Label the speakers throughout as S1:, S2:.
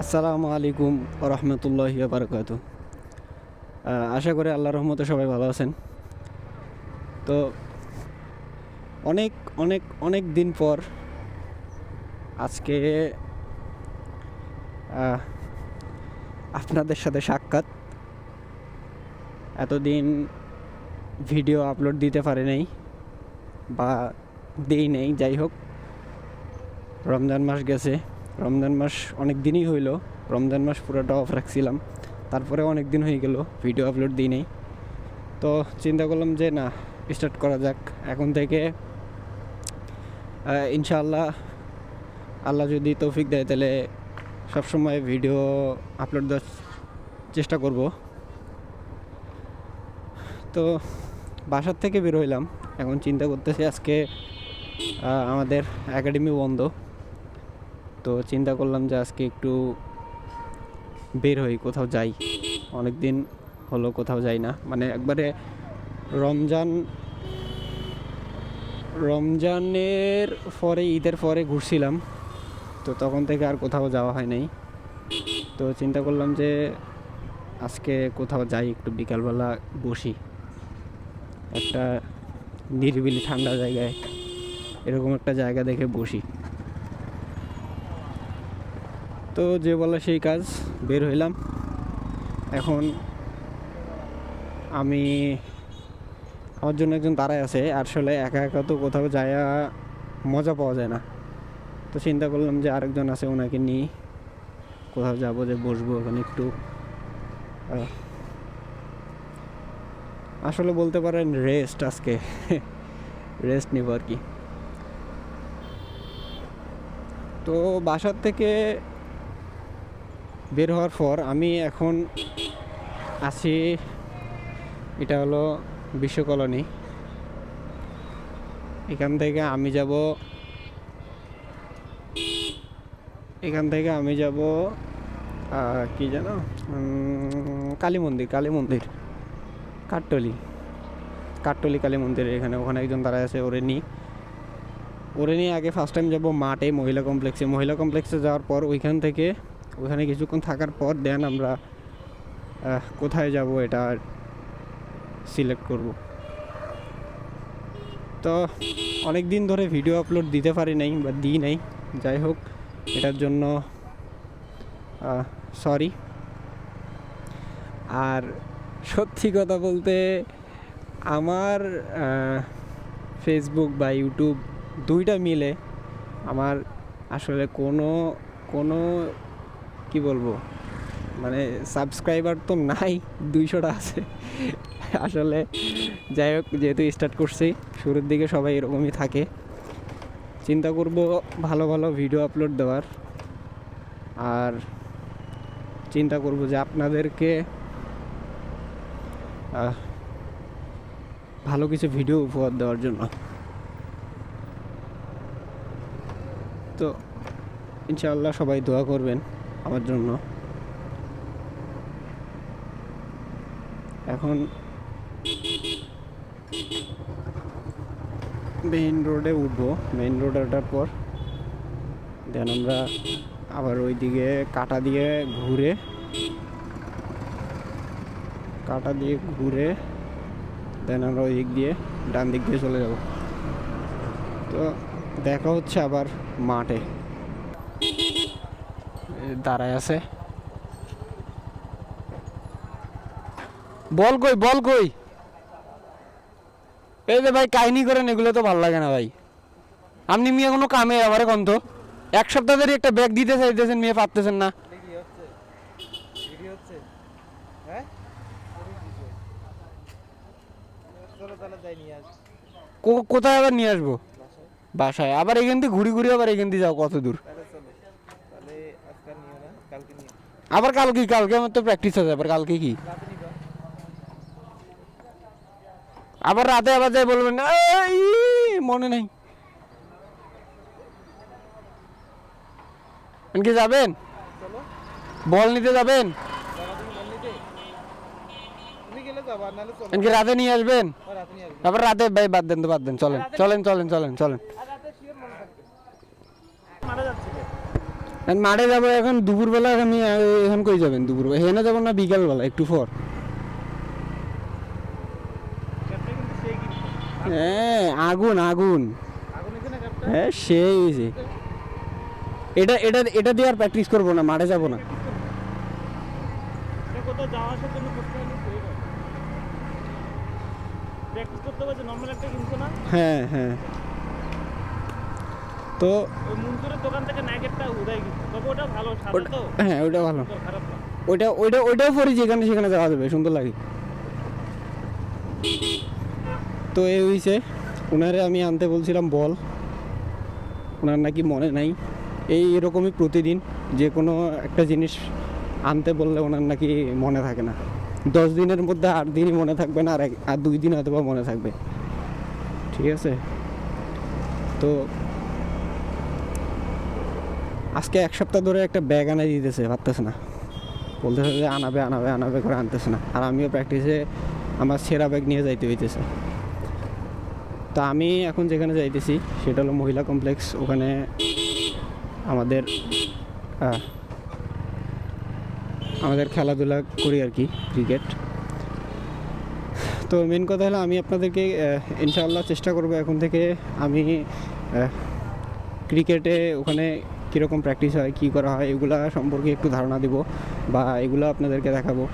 S1: আসসালামু আলাইকুম রহমতুল্লাহি বারকাতু। আশা করি আল্লাহর রহমতে সবাই ভালো আছেন। তো অনেক অনেক অনেক দিন পর আজকে আপনাদের সাথে সাক্ষাৎ। এতদিন ভিডিও আপলোড দিতে পারি নাই বা দেই নেই। যাই হোক, রমজান মাস গেছে। রমজান মাস অনেক দিনই হইল। রমজান মাস পুরোটা অফ রাখছিলাম, তারপরে অনেক দিন হয়ে গেল ভিডিও আপলোড দিই নেই। তো চিন্তা করলাম যে না, স্টার্ট করা যাক এখন থেকে। ইনশাআল্লাহ আল্লাহ যদি তৌফিক দেয় তাহলে সবসময় ভিডিও আপলোড দেওয়ার চেষ্টা করব। তো বাসার থেকে বের হইলাম, এখন চিন্তা করতেছি আজকে আমাদের একাডেমি বন্ধ। তো চিন্তা করলাম যে আজকে একটু বের হই, কোথাও যাই। অনেক দিন হলো কোথাও যাই না, মানে একবারে রমজানের পরে, ঈদের পরে ঘুরছিলাম, তো তখন থেকে আর কোথাও যাওয়া হয় নাই। তো চিন্তা করলাম যে আজকে কোথাও যাই, একটু বিকালবেলা বসি একটা নিরিবিলি ঠান্ডা জায়গায়, এরকম একটা জায়গা দেখে বসি। তো যে বলে সেই কাজ, বের হইলাম। এখন আমার জন্য একজন দাঁড়ায় আছে। আসলে একা একা তো কোথাও যায় মজা পাওয়া যায় না। তো চিন্তা করলাম যে আরেকজন আছে, ওনাকে নিয়ে কোথাও যাবো, যে বসবো ওখানে একটু। আসলে বলতে পারেন রেস্ট, আজকে রেস্ট নিব আর কি। তো বাসার থেকে বের হওয়ার পর আমি এখন আছি, এটা হলো বিশ্ব কলোনি। এখান থেকে আমি যাব কি জানো, কালী মন্দির, কাঠটলি কালী মন্দিরের এখানে। ওখানে একজন দাঁড়ায় আছে, ওরে নিয়ে আগে ফার্স্ট টাইম যাব মাঠে, মহিলা কমপ্লেক্সে যাওয়ার পর ওইখানে কিছুক্ষণ থাকার পর দেন আমরা কোথায় যাব এটা সিলেক্ট করব। তো অনেক দিন ধরে ভিডিও আপলোড দিতে পারি নাই বা দিই নাই। যাই হোক, এটার জন্য সরি। আর সত্যি কথা বলতে, আমার ফেসবুক বা ইউটিউব দুইটা মিলে আমার আসলে কোনো কি বলবো, মানে সাবস্ক্রাইবার তো নাই, 200টা আছে আসলে। যাই হোক, যেহেতু স্টার্ট করছি, শুরুর দিকে সবাই এরকমই থাকে। চিন্তা করব ভালো ভালো ভিডিও আপলোড দেওয়ার, আর চিন্তা করব যে আপনাদেরকে ভালো কিছু ভিডিও উপহার দেওয়ার জন্য। তো ইনশাআল্লাহ সবাই দোয়া করবেন আমার জন্য। এখন মেইন রোডে উঠবো। মেইন রোডে ওঠার পর দেন আমরা আবার ওইদিকে কাটা দিয়ে ঘুরে দেন আমরা ওই দিক দিয়ে ডান দিক দিয়ে চলে যাব। তো দেখা হচ্ছে আবার মাঠে। দাঁড়ায় আছে, বল কই। এই যে ভাই, কাহিনী করেন, এগুলো তো ভালো লাগে না ভাই। আপনি মেয়ে কোনো কামে আবার এখন তো 1 সপ্তাহ ধরে একটা ব্যাগ দিতে চাইতেছেন, মেয়ে পারতেছেন না। কোথায় আবার নিয়ে আসবো? বাসায়। আবার এখান থেকে ঘুরি আবার এখান থেকে যাও কত দূর? আবার কালকে আমার তো প্র্যাকটিস আছে। আবার কালকে কি আবার রাতে আবার যাই বলবেন না মনে নাই। কি যাবেন? বল নিতে যাবেন? রাতে নিয়ে আসবেন? আবার রাতে ভাই বাদ দেন। চলেন। মাঠে যাবো এখন দুপুরবেলা, আমি এখন কই যাবেন দুপুরবেলা? হেনে যাবো না বিকালবেলা একটু পর? হ্যাঁ আগুন আগুন, হ্যাঁ সেই হয়েছে। এটা এটা এটা দিয়ে আর প্র্যাকটিস করবো না, মাঠে যাবো না। হ্যাঁ হ্যাঁ, তো হ্যাঁ ওইটা ভালো, ওইটাও পরি, যেখানে সেখানে যাওয়া যাবে, সুন্দর লাগে। তো এই হয়েছে, ওনারে আমি আনতে বলছিলাম বল, ওনার নাকি মনে নাই। এরকমই প্রতিদিন যে কোনো একটা জিনিস আনতে বললে ওনার নাকি মনে থাকে না। 10 দিনের মধ্যে 8 দিনই মনে থাকবে না, আর 2 দিন হয়তো বা মনে থাকবে। ঠিক আছে, তো আজকে 1 সপ্তাহ ধরে একটা ব্যাগ আনা দিতেছে, পারতেছে না, বলতেছে যে আনাবে আনাবে আনাবে করে আনতেছে না। আর আমিও প্র্যাকটিসে আমার সেরা ব্যাগ নিয়ে যাইতে হইতেছে। তো আমি এখন যেখানে যাইতেছি সেটা হলো মহিলা কমপ্লেক্স। ওখানে আমাদের খেলাধুলা করি আর কি, ক্রিকেট। তো মেন কথা হলো আমি আপনাদেরকে ইনশাআল্লাহ চেষ্টা করব এখন থেকে আমি ক্রিকেটে ওখানে কীরকম প্র্যাকটিস হয়, কী করা হয়, এগুলা সম্পর্কে একটু ধারণা দিব বা এগুলো আপনাদেরকে দেখাবো,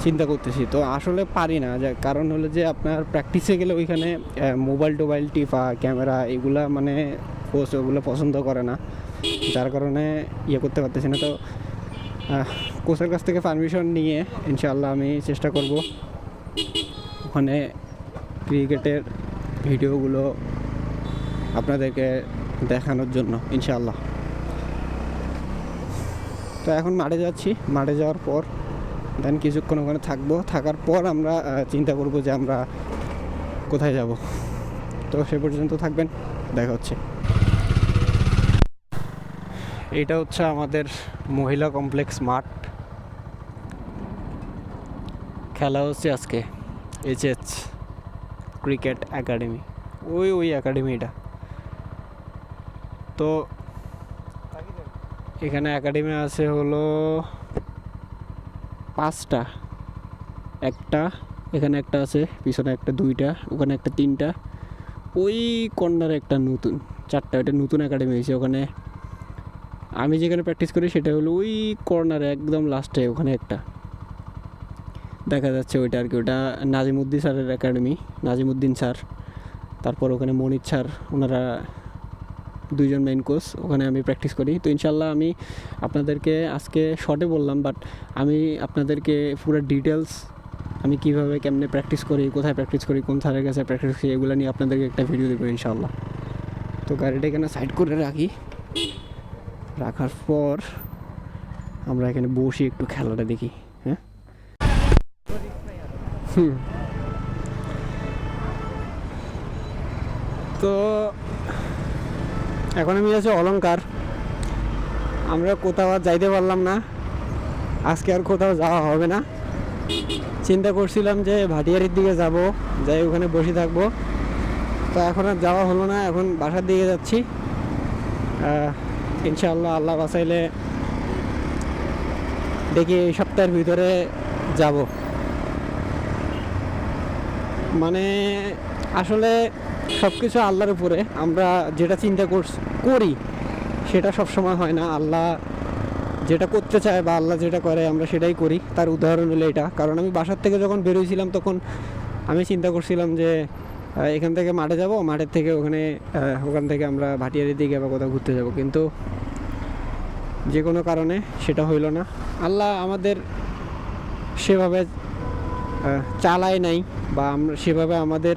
S1: চিন্তা করতেছি। তো আসলে পারি না, যে কারণ হলো যে আপনার প্র্যাকটিসে গেলে ওইখানে মোবাইল টোবাইল টিপা, ক্যামেরা, এগুলা মানে ওগুলো পছন্দ করে না, যার কারণে ইয়ে করতে পারতেছি না। তো কোচের কাছ থেকে পারমিশন নিয়ে ইনশাআল্লাহ আমি চেষ্টা করব ওখানে ক্রিকেটের ভিডিওগুলো আপনাদেরকে দেখানোর জন্য ইনশাআল্লাহ। তো এখন মাঠে যাচ্ছি, মাঠে যাওয়ার পর দেন কিছুক্ষণ ওখানে থাকবো, থাকার পর আমরা চিন্তা করব যে আমরা কোথায় যাব। তো সে পর্যন্ত থাকবেন, দেখা হচ্ছে। এইটা হচ্ছে আমাদের মহিলা কমপ্লেক্স মাঠ, খেলা হচ্ছে আজকে এইচএস ক্রিকেট একাডেমি, ওই একাডেমিটা। তো এখানে একাডেমি আছে হলো 5টা, একটা এখানে একটা আছে, পিছনে একটা 2টা, ওখানে একটা 3টা, ওই কর্নারে একটা নতুন 4টা, ওইটা নতুন একাডেমি হয়েছে। ওখানে আমি যেখানে প্র্যাকটিস করি সেটা হলো ওই কর্নারে একদম লাস্টে, ওখানে একটা দেখা যাচ্ছে ওইটা আর কি। ওটা নাজিমুদ্দিন স্যারের একাডেমি, নাজিমুদ্দিন স্যার, তারপর ওখানে মনির স্যার, ওনারা 2জন মেইন কোচ, ওখানে আমি প্র্যাকটিস করি। তো ইনশাল্লাহ আমি আপনাদেরকে আজকে শর্টে বললাম, বাট আমি আপনাদেরকে পুরো ডিটেলস আমি কীভাবে কেমনে প্র্যাকটিস করি, কোথায় প্র্যাকটিস করি, কোন স্যারের কাছে প্র্যাকটিস করি, এগুলো নিয়ে আপনাদেরকে একটা ভিডিও দেবো ইনশাল্লাহ। তো গাড়িটা এখানে সাইড করে রাখি, রাখার পর আমরা এখানে বসি একটু খেলাটা দেখি। হ্যাঁ, তো এখন আমি আছি অলংকার। আমরা কোথাও আর যাইতে পারলাম না, আজকে আর কোথাও যাওয়া হবে না। চিন্তা করছিলাম যে ভাটিয়ারির দিকে যাব, যাই ওখানে বসে থাকবো। তো এখন আর যাওয়া হলো না, এখন বাসার দিকে যাচ্ছি। ইনশাআল্লাহ আল্লাহ বাঁচাইলে দেখি এই সপ্তাহের ভিতরে যাব। মানে আসলে সব কিছু আল্লাহর উপরে, আমরা যেটা চিন্তা করি সেটা সবসময় হয় না। আল্লাহ যেটা করতে চায় বা আল্লাহ যেটা করে আমরা সেটাই করি। তার উদাহরণ হলো এটা। কারণ আমি বাসার থেকে যখন বেরোইছিলাম তখন আমি চিন্তা করছিলাম যে এখান থেকে মাঠে যাব, মাঠের থেকে ওখান থেকে আমরা ভাটিয়ারির দিকে বা কোথাও ঘুরতে যাব, কিন্তু যে কোনো কারণে সেটা হইল না। আল্লাহ আমাদের সেভাবে চালায় নাই, বা আমরা সেভাবে আমাদের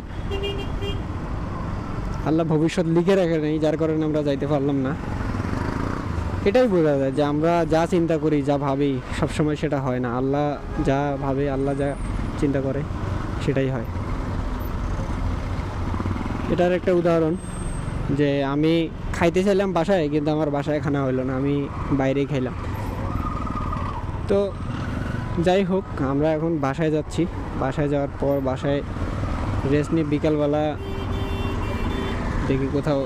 S1: আল্লাহ ভবিষ্যৎ লিখে রাখে নাই, যার কারণে আমরা যাইতে পারলাম না। এটাই বোঝা যায় যে আমরা যা চিন্তা করি, যা ভাবি, সবসময় সেটা হয় না। আল্লাহ যা ভাবে, আল্লাহ যা চিন্তা করে সেটাই হয়। এটার একটা উদাহরণ যে আমি খাইতে চাইলাম বাসায়, কিন্তু আমার বাসায় খানা হইলো না, আমি বাইরেই খাইলাম। তো যাই হোক, আমরা এখন বাসায় যাচ্ছি। বাসায় যাওয়ার পর বাসায় রেস্ট নিয়ে বিকালবেলা দেখি কোথাও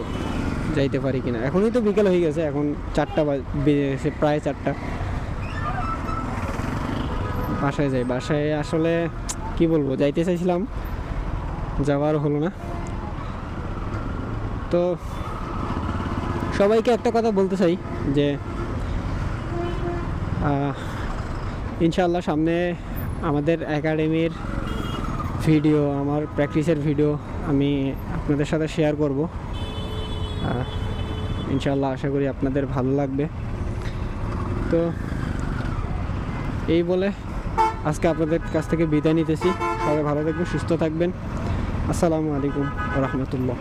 S1: যাইতে পারি কিনা। এখনই তো বিকেল হয়ে গেছে, এখন 4টা বেজেছে, প্রায় 4টা। বাসায় যাই, বাসায় আসলে কি বলবো, যাইতে চাইছিলাম, যাওয়ার হলো না। তো সবাইকে একটা কথা বলতে চাই যে ইনশাআল্লাহ সামনে আমাদের একাডেমির ভিডিও, আমার প্র্যাকটিসের ভিডিও আমি আপনাদের সাথে শেয়ার করব। ইনশাআল্লাহ আশা করি আপনাদের ভালো লাগবে। তো এই বলে আজকে আপনাদের কাছ থেকে বিদায় নিতেছি। সবাই ভালো থাকবেন, সুস্থ থাকবেন। আসসালামু আলাইকুম ওয়া রাহমাতুল্লাহ।